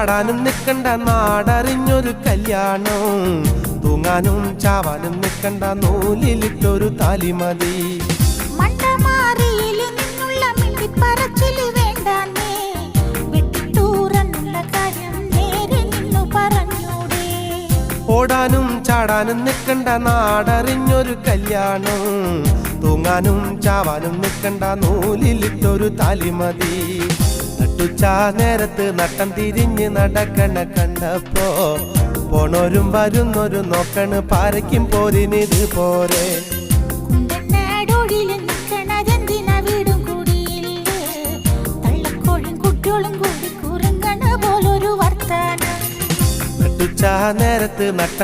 ചാടാനും നിൽക്കണ്ട നാടറിഞ്ഞൊരു കല്യാണം, തൂങ്ങാനും ചാവാനും നിൽക്കണ്ട നൂലിലിട്ടൊരു താലിമതി. ഓടാനും ചാടാനും നിൽക്കണ്ട നാടറിഞ്ഞൊരു കല്യാണം, തൂങ്ങാനും ചാവാനും നിൽക്കണ്ട നൂലിലിട്ടൊരു താലിമതി. നട്ടുച്ചാ നേരത്ത് നട്ടം തിരിഞ്ഞ് നടക്കണ കണ്ടപ്പോ പോണോരും വരുന്നൊരു നോക്കണ് പാരയ്ക്കും പോരിനിത് പോരെ. നട്ടുച്ചാ നേരത്ത് നട്ട